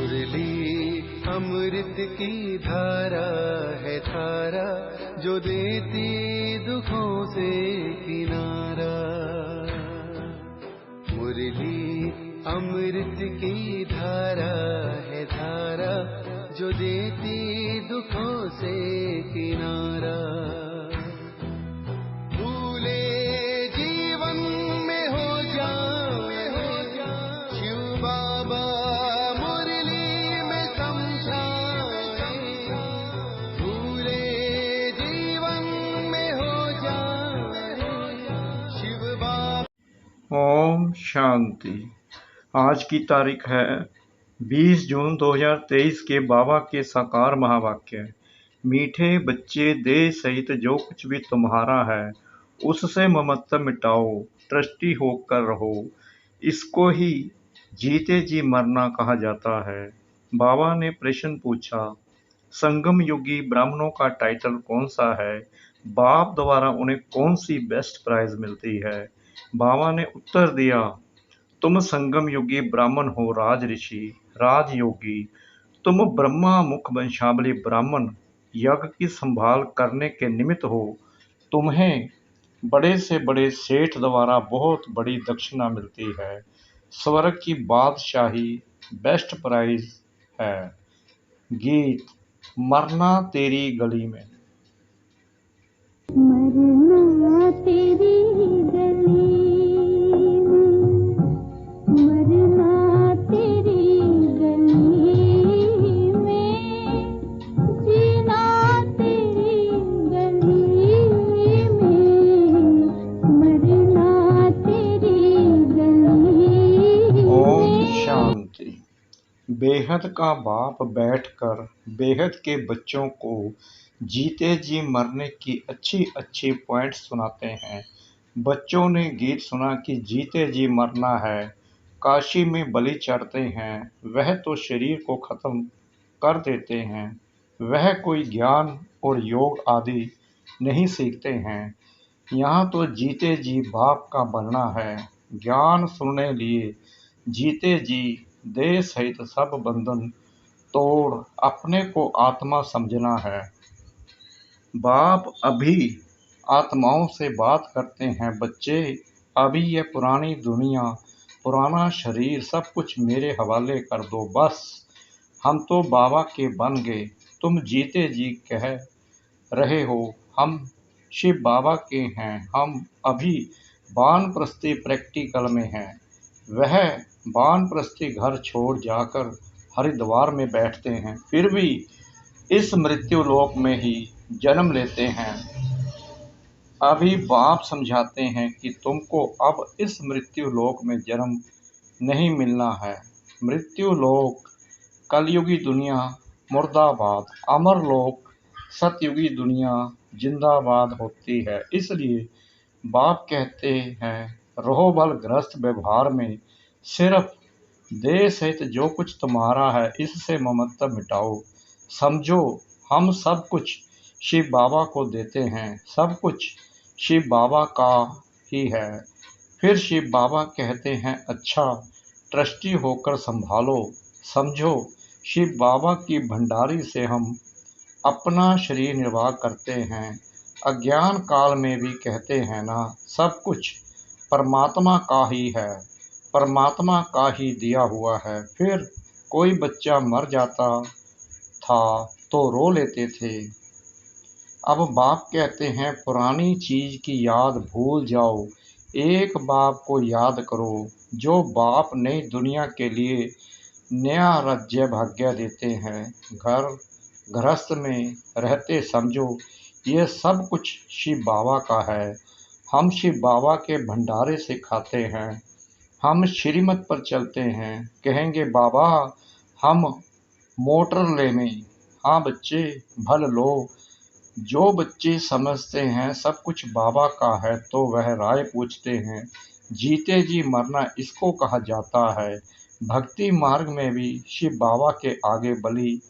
मुरली अमृत की धारा है धारा, जो देती दुखों से किनारा। मुरली अमृत की धारा है धारा, जो देती दुखों से किनारा। भूले जीवन में हो जाए शिव बाबा मुरली में समझाए। भूले जीवन में हो जाए शिव बाबा। ओम शांति। आज की तारीख है 20 जून 2023 के बाबा के साकार महावाक्य। मीठे बच्चे देह सहित जो कुछ भी तुम्हारा है उससे ममत्व मिटाओ, ट्रस्टी होकर रहो। इसको ही जीते जी मरना कहा जाता है। बाबा ने प्रश्न पूछा, संगम युगी ब्राह्मणों का टाइटल कौन सा है? बाप द्वारा उन्हें कौन सी बेस्ट प्राइज मिलती है? बाबा ने उत्तर दिया, तुम संगम युगी ब्राह्मण हो, राज ऋषि, राजयोगी। तुम ब्रह्मा मुख वंशावली ब्राह्मण, यज्ञ की संभाल करने के निमित्त हो। तुम्हें बड़े से बड़े सेठ द्वारा बहुत बड़ी दक्षिणा मिलती है। स्वर्ग की बादशाही बेस्ट प्राइज है। गीत, मरना तेरी गली में। मरना तेरी गली में, मरना तेरी गली में, जीना तेरी गली में, मरना तेरी गली में। ओम शांति। बेहद का बाप बैठकर बेहद के बच्चों को जीते जी मरने की अच्छी अच्छी पॉइंट सुनाते हैं। बच्चों ने गीत सुना कि जीते जी मरना है, काशी में बलि चढ़ते हैं, वह तो शरीर को खत्म कर देते हैं, वह कोई ज्ञान और योग आदि नहीं सीखते हैं। यहाँ तो जीते जी बाप का बनना है। ज्ञान सुनने लिए जीते जी देह सहित सब बंधन तोड़ अपने को आत्मा समझना है। बाप अभी आत्माओं से बात करते हैं, बच्चे अभी ये पुरानी दुनिया, पुराना शरीर सब कुछ मेरे हवाले कर दो बस। हम तो बाबा के बन गए। तुम जीते जी कह रहे हो हम शिव बाबा के हैं। हम अभी वानप्रस्थी प्रैक्टिकल में हैं। वह वानप्रस्थी घर छोड़ जाकर हरिद्वार में बैठते हैं, फिर भी इस मृत्यु लोक में ही जन्म लेते हैं। अभी बाप समझाते हैं कि तुमको अब इस मृत्यु लोक में जन्म नहीं मिलना है। मृत्यु लोक कलयुगी दुनिया मुर्दाबाद, अमर लोक सतयुगी दुनिया जिंदाबाद होती है। इसलिए बाप कहते हैं, रहो बल ग्रस्त व्यवहार में, सिर्फ देह सहित जो कुछ तुम्हारा है इससे ममत्व मिटाओ। समझो हम सब कुछ शिव बाबा को देते हैं, सब कुछ शिव बाबा का ही है। फिर शिव बाबा कहते हैं, अच्छा ट्रस्टी होकर संभालो। समझो शिव बाबा की भंडारी से हम अपना शरीर निर्वाह करते हैं। अज्ञान काल में भी कहते हैं ना, सब कुछ परमात्मा का ही है, परमात्मा का ही दिया हुआ है। फिर कोई बच्चा मर जाता था तो रो लेते थे। अब बाप कहते हैं, पुरानी चीज की याद भूल जाओ, एक बाप को याद करो, जो बाप नई दुनिया के लिए नया राज्य भाग्य देते हैं। घर गृहस्थ में रहते समझो ये सब कुछ शिव बाबा का है। हम शिव बाबा के भंडारे से खाते हैं। हम श्रीमत पर चलते हैं। कहेंगे बाबा हम मोटर लें। हाँ बच्चे भल लो। जो बच्चे समझते हैं सब कुछ बाबा का है तो वह राय पूछते हैं। जीते जी मरना इसको कहा जाता है। भक्ति मार्ग में भी शिव बाबा के आगे बलि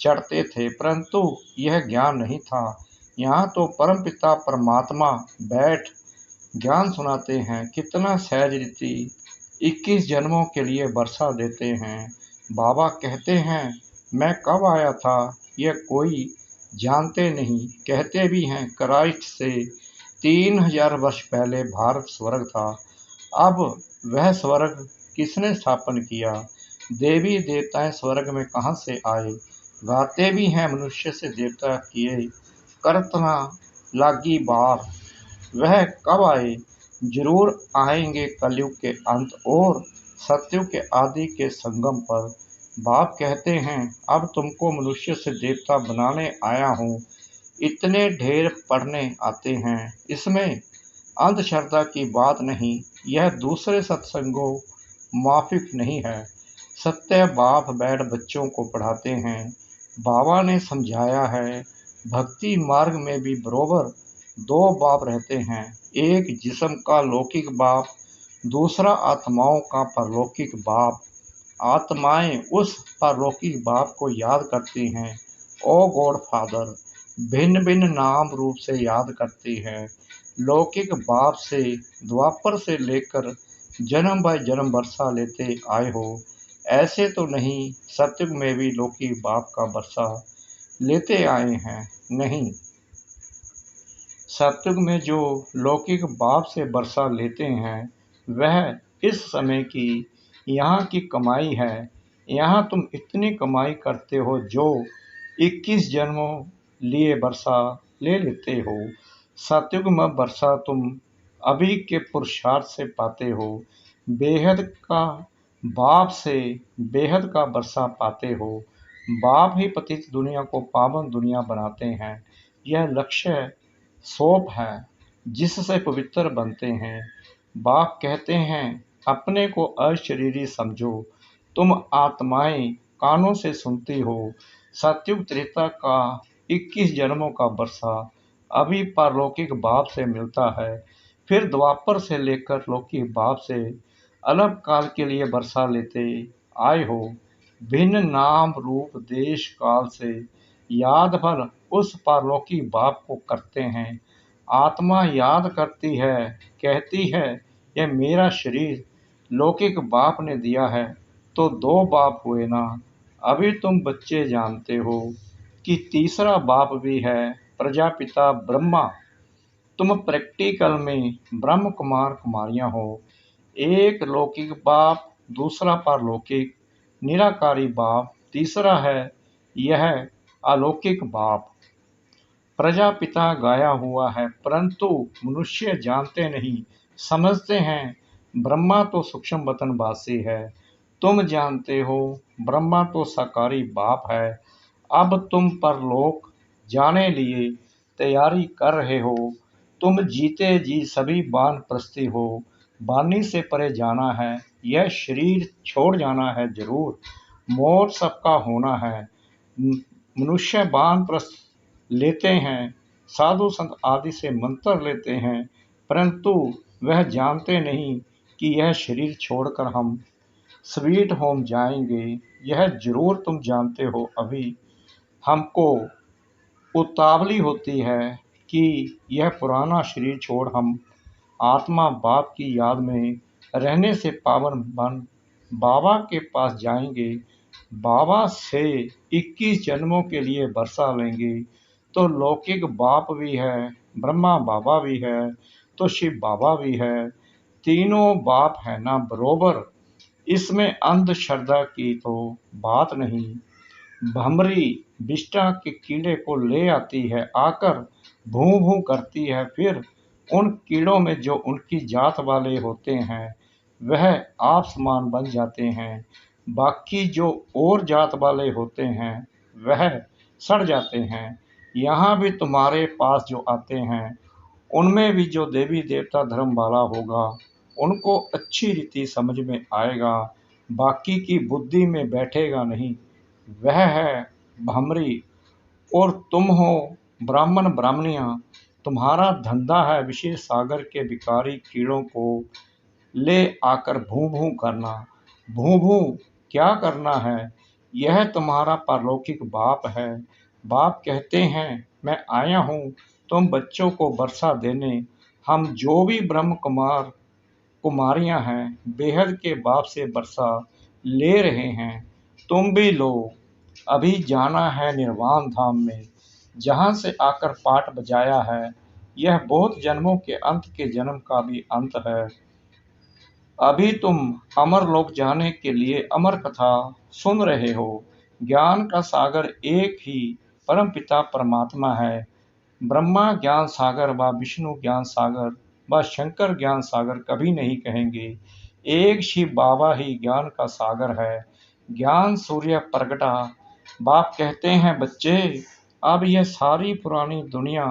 चढ़ते थे, परंतु यह ज्ञान नहीं था। यहाँ तो परमपिता परमात्मा बैठ ज्ञान सुनाते हैं। कितना सहज रीति 21 जन्मों के लिए वर्षा देते हैं। बाबा कहते हैं, मैं कब आया था यह कोई जानते नहीं। कहते भी हैं क्राइस्ट से 3000 वर्ष पहले भारत स्वर्ग था। अब वह स्वर्ग किसने स्थापन किया? देवी देवताएं स्वर्ग में कहाँ से आए? गाते भी हैं मनुष्य से देवता किए करतना लागी बार। वह कब आए? जरूर आएंगे कलयुग के अंत और सतयुग के आदि के संगम पर। बाप कहते हैं, अब तुमको मनुष्य से देवता बनाने आया हूँ। इतने ढेर पढ़ने आते हैं, इसमें अंधश्रद्धा की बात नहीं। यह दूसरे सत्संगों माफिक नहीं है। सत्य बाप बैठ बच्चों को पढ़ाते हैं। बाबा ने समझाया है, भक्ति मार्ग में भी बरोबर दो बाप रहते हैं। एक जिस्म का लौकिक बाप, दूसरा आत्माओं का परलौकिक बाप। आत्माएं उस परलौकिक बाप को याद करती हैं। ओ गॉड फादर, भिन्न भिन्न नाम रूप से याद करती है। लौकिक बाप से द्वापर से लेकर जन्म बाय जन्म बरसा लेते आए हो। ऐसे तो नहीं सतयुग में भी लौकिक बाप का बरसा लेते आए हैं? नहीं। सतयुग में जो लौकिक बाप से बरसा लेते हैं वह इस समय की यहाँ की कमाई है। यहाँ तुम इतनी कमाई करते हो जो 21 जन्मों लिए बरसा ले लेते हो। सतयुग में बरसा तुम अभी के पुरुषार्थ से पाते हो। बेहद का बाप से बेहद का बरसा पाते हो। बाप ही पतित दुनिया को पावन दुनिया बनाते हैं। यह लक्ष्य सोप है जिससे पवित्र बनते हैं। बाप कहते हैं, अपने को अशरीरी समझो। तुम आत्माएं कानों से सुनती हो। सतयुग त्रेता का 21 जन्मों का बरसा अभी पारलौकिक बाप से मिलता है। फिर द्वापर से लेकर लौकिक बाप से अलग काल के लिए बरसा लेते आए हो। भिन्न नाम रूप देश काल से याद भर उस पारलौकिक बाप को करते हैं। आत्मा याद करती है, कहती है, यह मेरा शरीर लौकिक बाप ने दिया है। तो दो बाप हुए ना। अभी तुम बच्चे जानते हो कि तीसरा बाप भी है, प्रजापिता ब्रह्मा। तुम प्रैक्टिकल में ब्रह्म कुमार कुमारियां हो। एक लौकिक बाप, दूसरा पारलौकिक निराकारी बाप, तीसरा है यह अलौकिक बाप। प्रजापिता गाया हुआ है, परंतु मनुष्य जानते नहीं, समझते हैं ब्रह्मा तो सूक्ष्म वतन वासी है। तुम जानते हो ब्रह्मा तो साकारी बाप है। अब तुम परलोक जाने लिए तैयारी कर रहे हो। तुम जीते जी सभी वानप्रस्थी हो। वाणी से परे जाना है, यह शरीर छोड़ जाना है जरूर। मौत सबका होना है। मनुष्य वानप्रस्थ लेते हैं, साधु संत आदि से मंत्र लेते हैं, परंतु वह जानते नहीं कि यह शरीर छोड़कर हम स्वीट होम जाएंगे। यह जरूर तुम जानते हो। अभी हमको उतावली होती है कि यह पुराना शरीर छोड़ हम आत्मा बाप की याद में रहने से पावन बन बाबा के पास जाएंगे। बाबा से 21 जन्मों के लिए बरसा लेंगे। तो लौकिक बाप भी है, ब्रह्मा बाबा भी है, तो शिव बाबा भी है। तीनों बाप है ना बरोबर। इसमें अंधश्रद्धा की तो बात नहीं। भमरी विष्टा के कीड़े को ले आती है, आकर भूं भूं करती है। फिर उन कीड़ों में जो उनकी जात वाले होते हैं वह आप समान बन जाते हैं। बाकी जो और जात वाले होते हैं वह सड़ जाते हैं। यहाँ भी तुम्हारे पास जो आते हैं उनमें भी जो देवी देवता धर्म वाला होगा उनको अच्छी रीति समझ में आएगा, बाकी की बुद्धि में बैठेगा नहीं। वह है भमरी। और तुम हो ब्राह्मण ब्राह्मणियाँ। तुम्हारा धंधा है विशेष सागर के विकारी कीड़ों को ले आकर भूं भूं करना। भूं भूं क्या करना है? यह तुम्हारा परलौकिक बाप है। बाप कहते हैं, मैं आया हूँ तुम बच्चों को बरसा देने। हम जो भी ब्रह्म कुमार कुमारियाँ हैं बेहद के बाप से बरसा ले रहे हैं। तुम भी लो, अभी जाना है निर्वाण धाम में, जहाँ से आकर पाठ बजाया है। यह बहुत जन्मों के अंत के जन्म का भी अंत है। अभी तुम अमर लोक जाने के लिए अमर कथा सुन रहे हो। ज्ञान का सागर एक ही परम पिता परमात्मा है। ब्रह्मा ज्ञान सागर व विष्णु ज्ञान सागर व शंकर ज्ञान सागर कभी नहीं कहेंगे। एक शिव बाबा ही ज्ञान का सागर है। ज्ञान सूर्य प्रगटा। बाप कहते हैं बच्चे, अब यह सारी पुरानी दुनिया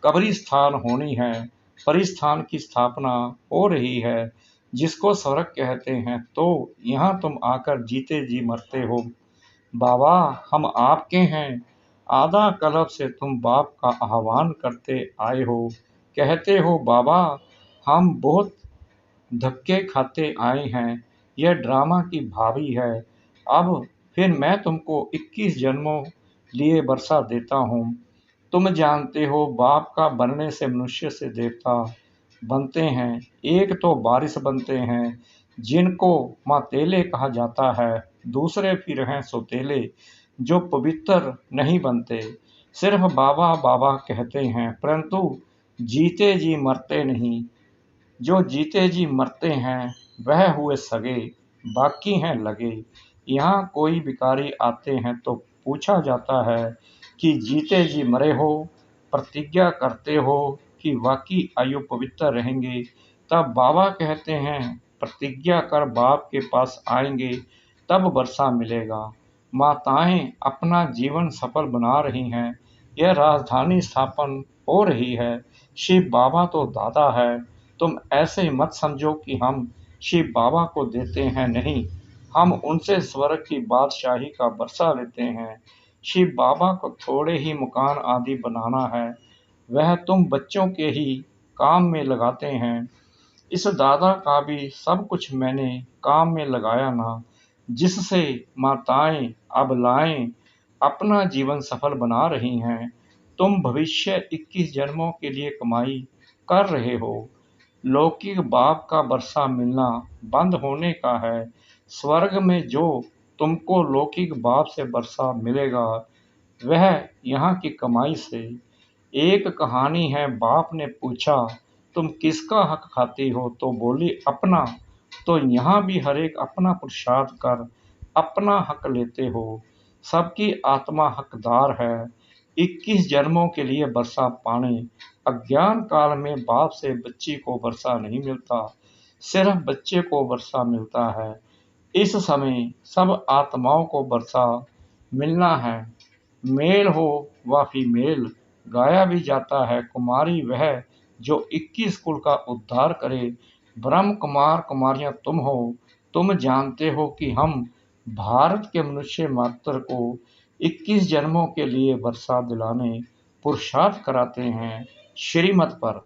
कब्रिस्तान होनी है। परिस्थान की स्थापना हो रही है, जिसको स्वर्ग कहते हैं। तो यहाँ तुम आकर जीते जी मरते हो। बाबा, हम आपके हैं। आधा कल्प से तुम बाप का आह्वान करते आए हो। कहते हो बाबा, हम बहुत धक्के खाते आए हैं। यह ड्रामा की भाभी है। अब फिर मैं तुमको 21 जन्मों लिए बरसा देता हूँ। तुम जानते हो, बाप का बनने से मनुष्य से देवता बनते हैं। एक तो बारिश बनते हैं, जिनको मातेले कहा जाता है। दूसरे फिर हैं सोतेले, जो पवित्र नहीं बनते, सिर्फ बाबा बाबा कहते हैं, परंतु जीते जी मरते नहीं। जो जीते जी मरते हैं वह हुए सगे, बाकी हैं लगे। यहाँ कोई भिखारी आते हैं तो पूछा जाता है कि जीते जी मरे हो, प्रतिज्ञा करते हो कि वाकई आयु पवित्र रहेंगे। तब बाबा कहते हैं, प्रतिज्ञा कर बाप के पास आएंगे, तब वर्षा मिलेगा। माताएं अपना जीवन सफल बना रही हैं। यह राजधानी स्थापन हो रही है। शिव बाबा तो दादा है। तुम ऐसे मत समझो कि हम शिव बाबा को देते हैं, नहीं, हम उनसे स्वर्ग की बादशाही का बरसा लेते हैं। शिव बाबा को थोड़े ही मकान आदि बनाना है, वह तुम बच्चों के ही काम में लगाते हैं। इस दादा का भी सब कुछ मैंने काम में लगाया ना, जिससे माताएं अबलाएं अपना जीवन सफल बना रही हैं। तुम भविष्य 21 जन्मों के लिए कमाई कर रहे हो। लौकिक बाप का वर्षा मिलना बंद होने का है। स्वर्ग में जो तुमको लौकिक बाप से वर्षा मिलेगा, वह यहाँ की कमाई से। एक कहानी है, बाप ने पूछा, तुम किसका हक खाती हो? तो बोली, अपना। तो यहाँ भी हर एक अपना पुरुषार्थ कर अपना हक लेते हो। सबकी आत्मा हकदार है। 21 जन्मों के लिए वर्षा पाने। अज्ञान काल में बाप से बच्ची को वर्षा नहीं मिलता, सिर्फ बच्चे को वर्षा मिलता है। इस समय सब आत्माओं को वर्षा मिलना है। मेल हो व फीमेल, गाया भी जाता है, कुमारी वह जो 21 कुल का उद्धार करे। ब्रह्म कुमार कुमारियां तुम हो। तुम जानते हो कि हम भारत के मनुष्य मात्र को 21 जन्मों के लिए वर्षा दिलाने पुरुषार्थ कराते हैं। श्रीमत पर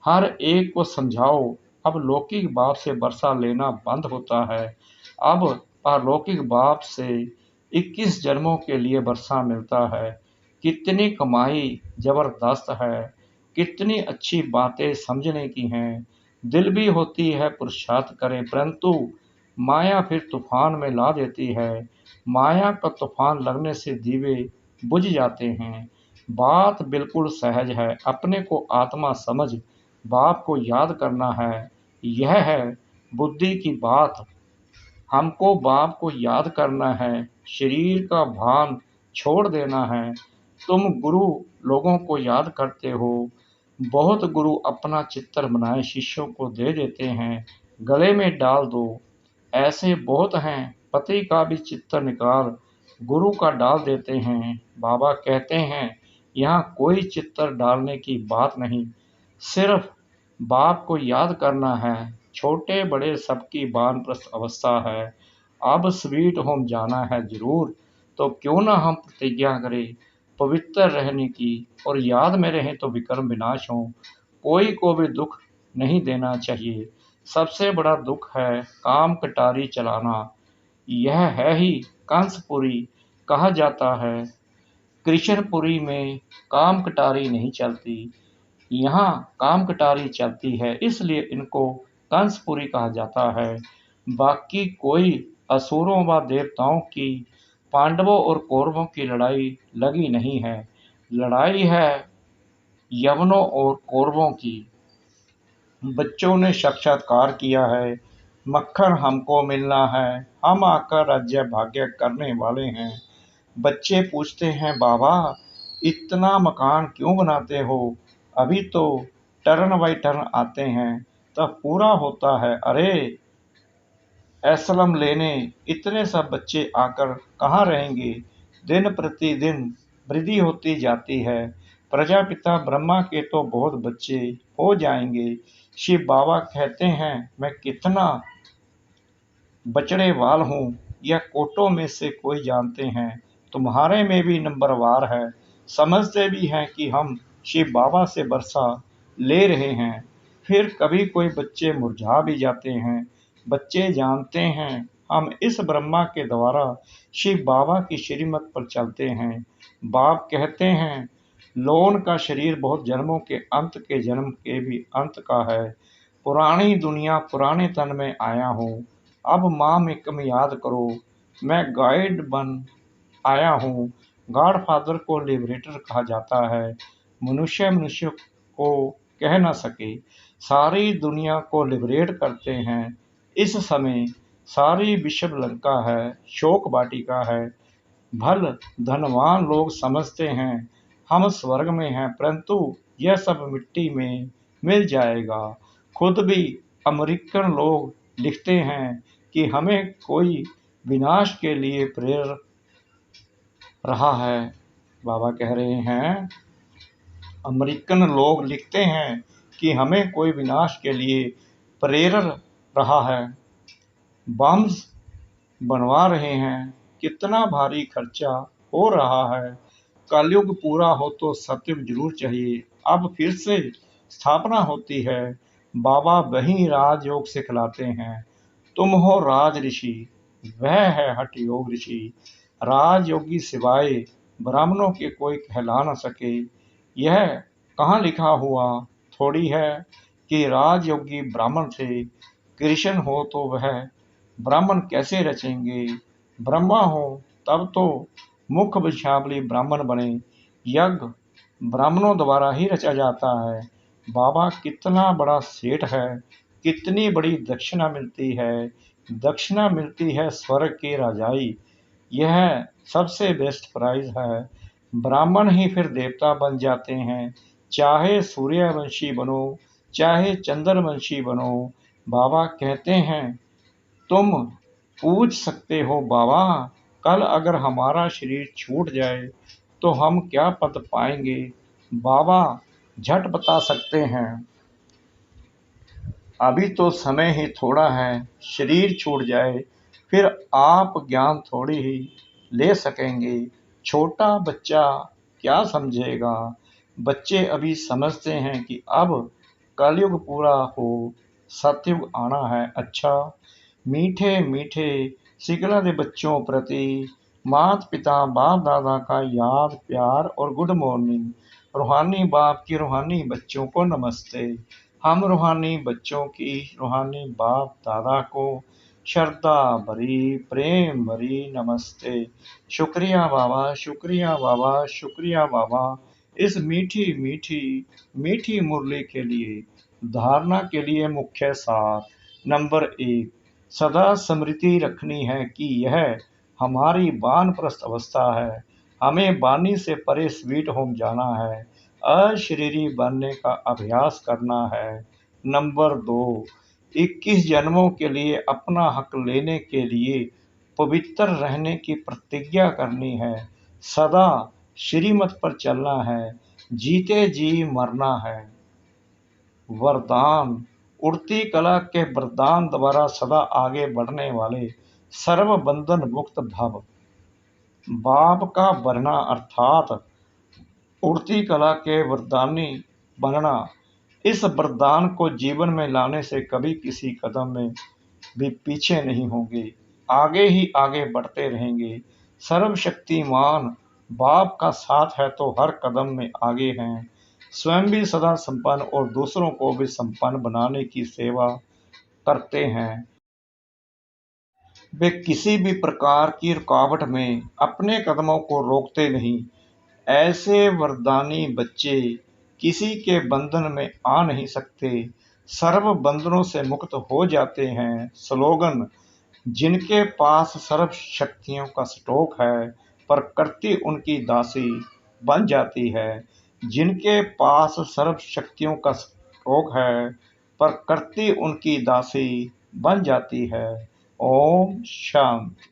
हर एक को समझाओ, अब लौकिक बाप से वर्षा लेना बंद होता है। अब पारलौकिक बाप से 21 जन्मों के लिए वर्षा मिलता है। कितनी कमाई जबरदस्त है, कितनी अच्छी बातें समझने की हैं। दिल भी होती है पुरुषार्थ करें, परंतु माया फिर तूफान में ला देती है। माया का तूफान लगने से दीवे बुझ जाते हैं। बात बिल्कुल सहज है, अपने को आत्मा समझ बाप को याद करना है। यह है बुद्धि की बात। हमको बाप को याद करना है, शरीर का भान छोड़ देना है। तुम गुरु लोगों को याद करते हो। बहुत गुरु अपना चित्र बनाए शिष्यों को दे देते हैं, गले में डाल दो। ऐसे बहुत हैं, पति का भी चित्र निकाल गुरु का डाल देते हैं। बाबा कहते हैं, यहाँ कोई चित्र डालने की बात नहीं, सिर्फ बाप को याद करना है। छोटे बड़े सबकी वानप्रस्थ अवस्था है। अब स्वीट होम जाना है जरूर, तो क्यों ना हम प्रतिज्ञा करें पवित्र रहने की, और याद में रहें तो विक्रम विनाश हो। कोई को भी दुख नहीं देना चाहिए। सबसे बड़ा दुख है काम कटारी चलाना। यह है ही कंसपुरी कहा जाता है। कृष्णपुरी में काम कटारी नहीं चलती, यहाँ काम कटारी चलती है, इसलिए इनको कंसपुरी कहा जाता है। बाकी कोई असुरों व देवताओं की पांडवों और कौरवों की लड़ाई लगी नहीं है, लड़ाई है यवनों और कौरवों की। बच्चों ने साक्षात्कार किया है, मक्खन हमको मिलना है, हम आकर राज्य भाग्य करने वाले हैं। बच्चे पूछते हैं, बाबा इतना मकान क्यों बनाते हो, अभी तो टर्न बाई टर्न आते हैं तब पूरा होता है। अरे एसलम लेने इतने सब बच्चे आकर कहाँ रहेंगे, दिन प्रतिदिन वृद्धि होती जाती है। प्रजापिता ब्रह्मा के तो बहुत बच्चे हो जाएंगे। शिव बाबा कहते हैं, मैं कितना बचड़े वाल हूँ यह कोटों में से कोई जानते हैं, तुम्हारे में भी नंबरवार है। समझते भी हैं कि हम शिव बाबा से बरसा ले रहे हैं। फिर कभी कोई बच्चे मुरझा भी जाते हैं। बच्चे जानते हैं हम इस ब्रह्मा के द्वारा शिव बाबा की श्रीमत पर चलते हैं। बाप कहते हैं, लोन का शरीर बहुत जन्मों के अंत के जन्म के भी अंत का है। पुरानी दुनिया पुराने तन में आया हूँ, अब माँ में कम याद करो। मैं गाइड बन आया हूँ। गॉड फादर को लिबरेटर कहा जाता है। मनुष्य मनुष्य को कह न सके, सारी दुनिया को लिबरेट करते हैं। इस समय सारी विषम लंका है, शोक वाटिका है। भल धनवान लोग समझते हैं हम स्वर्ग में हैं, परंतु यह सब मिट्टी में मिल जाएगा। खुद भी अमेरिकन लोग लिखते हैं कि हमें कोई विनाश के लिए प्रेर रहा है। बाबा कह रहे हैं, अमेरिकन लोग लिखते हैं कि हमें कोई विनाश के लिए प्रेर रहा है। बम्स बनवा रहे हैं, कितना भारी खर्चा हो रहा है। कलयुग पूरा हो तो सतयुग जरूर चाहिए। अब फिर से स्थापना होती है। बाबा वही राजयोग सिखलाते हैं। तुम हो राज ऋषि, वह है हठ योग ऋषि। राजयोगी सिवाय ब्राह्मणों के कोई कहला न सके। यह कहाँ लिखा हुआ थोड़ी है कि राजयोगी ब्राह्मण थे। कृष्ण हो तो वह ब्राह्मण कैसे रचेंगे। ब्रह्मा हो तब तो मुख वंशावली ब्राह्मण बने। यज्ञ ब्राह्मणों द्वारा ही रचा जाता है। बाबा कितना बड़ा सेठ है, कितनी बड़ी दक्षिणा मिलती है। दक्षिणा मिलती है स्वर्ग की राजाई, यह सबसे बेस्ट प्राइज है। ब्राह्मण ही फिर देवता बन जाते हैं। चाहे सूर्यवंशी बनो, चाहे चंद्रवंशी बनो। बाबा कहते हैं, तुम पूछ सकते हो बाबा, कल अगर हमारा शरीर छूट जाए तो हम क्या पद पाएंगे। बाबा झट बता सकते हैं, अभी तो समय ही थोड़ा है, शरीर छूट जाए फिर आप ज्ञान थोड़ी ही ले सकेंगे। छोटा बच्चा क्या समझेगा। बच्चे अभी समझते हैं कि अब कलयुग पूरा हो, सतयुग आना है। अच्छा मीठे मीठे सिकला दे बच्चों प्रति माता पिता बाप दादा का याद प्यार और गुड मॉर्निंग। रूहानी बाप की रूहानी बच्चों को नमस्ते। हम रूहानी बच्चों की रूहानी बाप दादा को श्रद्धा भरी प्रेम भरी नमस्ते। शुक्रिया बाबा, शुक्रिया बाबा, शुक्रिया बाबा, इस मीठी मीठी मीठी मुरली के लिए। धारणा के लिए मुख्य सार। नंबर 1, सदा स्मृति रखनी है कि यह हमारी वानप्रस्थ अवस्था है। हमें वाणी से परे स्वीट होम जाना है, अशरीरी बनने का अभ्यास करना है। नंबर 2, 21 जन्मों के लिए अपना हक लेने के लिए पवित्र रहने की प्रतिज्ञा करनी है। सदा श्रीमत पर चलना है, जीते जी मरना है। वरदान, उड़ती कला के वरदान द्वारा सदा आगे बढ़ने वाले सर्व बंधन मुक्त भव। बाप का बनना अर्थात उड़ती कला के वरदानी बनना। इस वरदान को जीवन में लाने से कभी किसी कदम में भी पीछे नहीं होंगे, आगे ही आगे बढ़ते रहेंगे। सर्वशक्तिमान बाप का साथ है तो हर कदम में आगे हैं। स्वयं भी सदा संपन्न और दूसरों को भी संपन्न बनाने की सेवा करते हैं। वे किसी भी प्रकार की रुकावट में अपने कदमों को रोकते नहीं। ऐसे वरदानी बच्चे किसी के बंधन में आ नहीं सकते, सर्व बंधनों से मुक्त हो जाते हैं। स्लोगन: जिनके पास सर्व शक्तियों का स्टॉक है, प्रकृति उनकी दासी बन जाती है। जिनके पास सर्व शक्तियों का स्टॉक है, प्रकृति उनकी दासी बन जाती है। ओम शांति।